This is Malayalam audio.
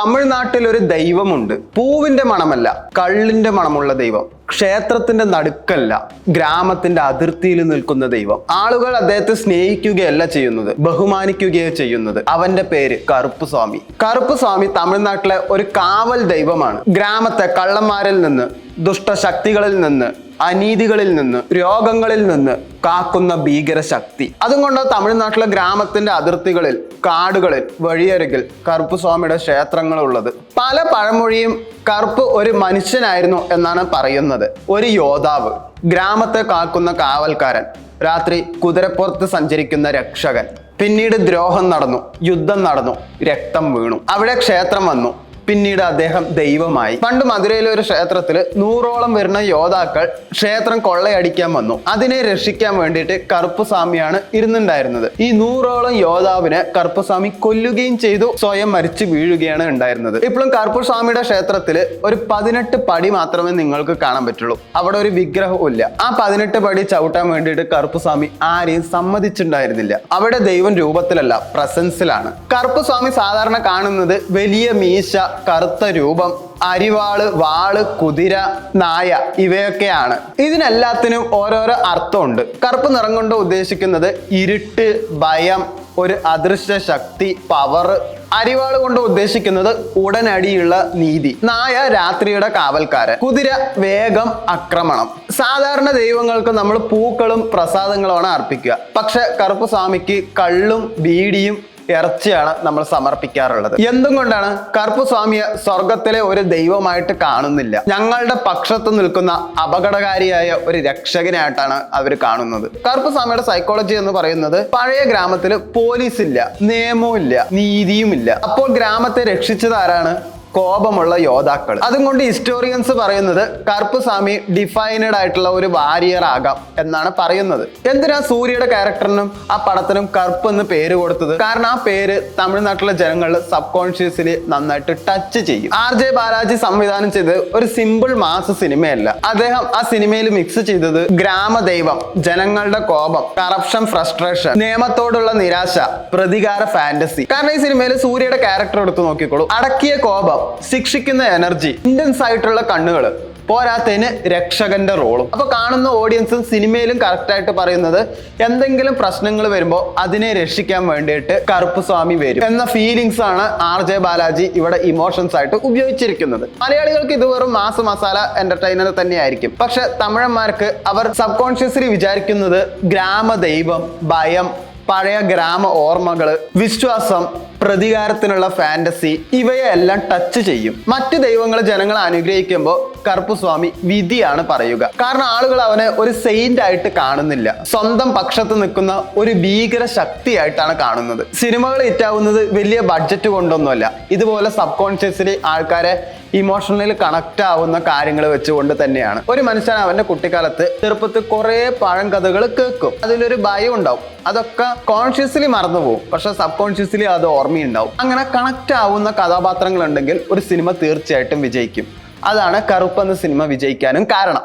തമിഴ്നാട്ടിൽ ഒരു ദൈവമുണ്ട്. പൂവിന്റെ മണമല്ല, കള്ളിന്റെ മണമുള്ള ദൈവം. ക്ഷേത്രത്തിന്റെ നടുക്കല്ല, ഗ്രാമത്തിന്റെ അതിർത്തിയിൽ നിൽക്കുന്ന ദൈവം. ആളുകൾ അദ്ദേഹത്തെ സ്നേഹിക്കുകയല്ല ചെയ്യുന്നത്, ബഹുമാനിക്കുകയാണ് ചെയ്യുന്നത്. അവന്റെ പേര് കറുപ്പുസ്വാമി. കറുപ്പുസ്വാമി തമിഴ്നാട്ടിലെ ഒരു കാവൽ ദൈവമാണ്. ഗ്രാമത്തെ കള്ളന്മാരിൽ നിന്ന്, ദുഷ്ടശക്തികളിൽ നിന്ന്, അനീതികളിൽ നിന്ന്, രോഗങ്ങളിൽ നിന്ന് കാക്കുന്ന ഭീകര ശക്തി. അതുകൊണ്ട് തമിഴ്നാട്ടിലെ ഗ്രാമത്തിന്റെ അതിർത്തികളിൽ, കാടുകളിൽ, വഴിയരികിൽ കറുപ്പുസ്വാമിയുടെ ക്ഷേത്രങ്ങളുള്ളത്. പല പഴമൊഴിയും കറുപ്പ് ഒരു മനുഷ്യനായിരുന്നു എന്നാണ് പറയുന്നത്. ഒരു യോദ്ധാവ്, ഗ്രാമത്തെ കാക്കുന്ന കാവൽക്കാരൻ, രാത്രി കുതിരപ്പുറത്ത് സഞ്ചരിക്കുന്ന രക്ഷകൻ. പിന്നീട് ദ്രോഹം നടന്നു, യുദ്ധം നടന്നു, രക്തം വീണു, അവിടെ ക്ഷേത്രം വന്നു. പിന്നീട് അദ്ദേഹം ദൈവമായി. പണ്ട് മധുരയിലെ ഒരു ക്ഷേത്രത്തിൽ 100ഓളം വരുന്ന യോദ്ധാക്കൾ ക്ഷേത്രം കൊള്ളയടിക്കാൻ വന്നു. അതിനെ രക്ഷിക്കാൻ വേണ്ടിയിട്ട് കറുപ്പുസ്വാമിയാണ് ഇരുന്നുണ്ടായിരുന്നത്. ഈ 100ഓളം യോദ്ധാവിനെ കറുപ്പുസ്വാമി കൊല്ലുകയും ചെയ്തു, സ്വയം മരിച്ചു വീഴുകയാണ് ഉണ്ടായിരുന്നത്. ഇപ്പോഴും കറുപ്പുസ്വാമിയുടെ ക്ഷേത്രത്തിൽ ഒരു 18 പടി മാത്രമേ നിങ്ങൾക്ക് കാണാൻ പറ്റുള്ളൂ. അവിടെ ഒരു വിഗ്രഹവും ഇല്ല. ആ 18 പടി ചവിട്ടാൻ വേണ്ടിയിട്ട് കറുപ്പുസ്വാമി ആരെയും സമ്മതിച്ചിട്ടുണ്ടായിരുന്നില്ല. അവിടെ ദൈവം രൂപത്തിലല്ല, പ്രസൻസിലാണ്. കറുപ്പുസ്വാമി സാധാരണ കാണുന്നത് വലിയ മീശ, കറുത്ത രൂപം, അരിവാള്, വാള്, കുതിര, നായ ഇവയൊക്കെയാണ്. ഇതിനെല്ലാത്തിനും ഓരോരോ അർത്ഥമുണ്ട്. കറുപ്പ് നിറം കൊണ്ട് ഉദ്ദേശിക്കുന്നത് ഇരുട്ട്, ഭയം, ഒരു അദൃശ്യ ശക്തി, പവർ. അരിവാള് കൊണ്ട് ഉദ്ദേശിക്കുന്നത് ഉടനടിയുള്ള നീതി. നായ രാത്രിയുടെ കാവൽക്കാരൻ. കുതിര വേഗം, ആക്രമണം. സാധാരണ ദൈവങ്ങൾക്ക് നമ്മൾ പൂക്കളും പ്രസാദങ്ങളുമാണ് അർപ്പിക്കുക. പക്ഷെ കറുപ്പുസ്വാമിക്ക് കള്ളും ബീഡിയും ഇറച്ചിയാണ് നമ്മൾ സമർപ്പിക്കാറുള്ളത്. എന്തുകൊണ്ടാണ്? കറുപ്പുസ്വാമിയെ സ്വർഗത്തിലെ ഒരു ദൈവമായിട്ട് കാണുന്നില്ല. ഞങ്ങളുടെ പക്ഷത്ത് നിൽക്കുന്ന അപകടകാരിയായ ഒരു രക്ഷകനായിട്ടാണ് അവർ കാണുന്നത്. കറുപ്പുസ്വാമിയുടെ സൈക്കോളജി എന്ന് പറയുന്നത്, പഴയ ഗ്രാമത്തിൽ പോലീസ് ഇല്ല, നിയമവും ഇല്ല, നീതിയും ഇല്ല. അപ്പോൾ ഗ്രാമത്തെ രക്ഷിച്ചത് ആരാണ്? കോപമുള്ള യോദ്ധാക്കൾ. അതുകൊണ്ട് ഹിസ്റ്റോറിയൻസ് പറയുന്നത് കറുപ്പുസ്വാമി ഡിഫൈനഡ് ആയിട്ടുള്ള ഒരു വാരിയർ ആകാം എന്നാണ് പറയുന്നത്. എന്തിനാ സൂര്യയുടെ ക്യാരക്ടറിനും ആ പടത്തിനും കറുപ്പ് എന്ന് പേര് കൊടുത്തത്? കാരണം ആ പേര് തമിഴ്നാട്ടിലെ ജനങ്ങൾ സബ് കോൺഷ്യസ്ലി നന്നായിട്ട് ടച്ച് ചെയ്യും. RJ ബാലാജി സംവിധാനം ചെയ്തത് ഒരു സിമ്പിൾ മാസ് സിനിമയല്ല. അദ്ദേഹം ആ സിനിമയിൽ മിക്സ് ചെയ്തത് ഗ്രാമദൈവം, ജനങ്ങളുടെ കോപം, കറപ്ഷൻ, ഫ്രസ്ട്രേഷൻ, നിയമത്തോടുള്ള നിരാശ, പ്രതികാര ഫാന്റസി. കാരണം ഈ സിനിമയിൽ സൂര്യയുടെ ക്യാരക്ടർ എടുത്ത് നോക്കിക്കോളൂ. അടക്കിയ കോപം, ശിക്ഷിക്കുന്ന എനർജി, ഇന്റൻസ് ആയിട്ടുള്ള കണ്ണുകൾ, പോരാത്തതിന് രക്ഷകന്റെ റോളും. അപ്പൊ കാണുന്ന ഓഡിയൻസും സിനിമയിലും കറക്റ്റ് ആയിട്ട് പറയുന്നത്, എന്തെങ്കിലും പ്രശ്നങ്ങൾ വരുമ്പോൾ അതിനെ രക്ഷിക്കാൻ വേണ്ടിയിട്ട് കറുപ്പുസ്വാമി വരും എന്ന ഫീലിങ്സ് ആണ് RJ ബാലാജി ഇവിടെ ഇമോഷൻസ് ആയിട്ട് ഉപയോഗിച്ചിരിക്കുന്നത്. മലയാളികൾക്ക് ഇത് വെറും മാസ് മസാല എന്റർടൈനർ തന്നെയായിരിക്കും. പക്ഷെ തമിഴന്മാർക്ക് അവർ സബ് കോൺഷ്യസ്ലി വിചാരിക്കുന്നത് ഗ്രാമദൈവം, ഭയം, പഴയ ഗ്രാമ ഓർമ്മകള്, വിശ്വാസം, പ്രതികാരത്തിനുള്ള ഫാന്റസി ഇവയെല്ലാം ടച്ച് ചെയ്യും. മറ്റു ദൈവങ്ങൾ ജനങ്ങളെ അനുഗ്രഹിക്കുമ്പോൾ കറുപ്പുസ്വാമി വിധിയാണ് പറയുക. കാരണം ആളുകൾ അവനെ ഒരു സെയിന്റ് ആയിട്ട് കാണുന്നില്ല, സ്വന്തം പക്ഷത്ത് നിൽക്കുന്ന ഒരു ഭീകര ശക്തിയായിട്ടാണ് കാണുന്നത്. സിനിമകൾ ഹിറ്റാവുന്നത് വലിയ ബഡ്ജറ്റ് കൊണ്ടൊന്നുമല്ല, ഇതുപോലെ സബ് കോൺഷ്യസ്ലി ആൾക്കാരെ ഇമോഷണലി കണക്ട് ആവുന്ന കാര്യങ്ങൾ വെച്ചുകൊണ്ട് തന്നെയാണ്. ഒരു മനുഷ്യൻ അവന്റെ കുട്ടിക്കാലത്ത് ചെറുപ്പത്തിൽ കുറെ പഴങ്കഥകൾ കേൾക്കും, അതിലൊരു ഭയം ഉണ്ടാവും. അതൊക്കെ കോൺഷ്യസ്ലി മറന്നുപോകും, പക്ഷെ സബ് കോൺഷ്യസ്ലി അത് ഓർമ്മയുണ്ടാവും. അങ്ങനെ കണക്ട് ആവുന്ന കഥാപാത്രങ്ങൾ ഉണ്ടെങ്കിൽ ഒരു സിനിമ തീർച്ചയായിട്ടും വിജയിക്കും. അതാണ് കറുപ്പ് എന്ന സിനിമ വിജയിക്കാനും കാരണം.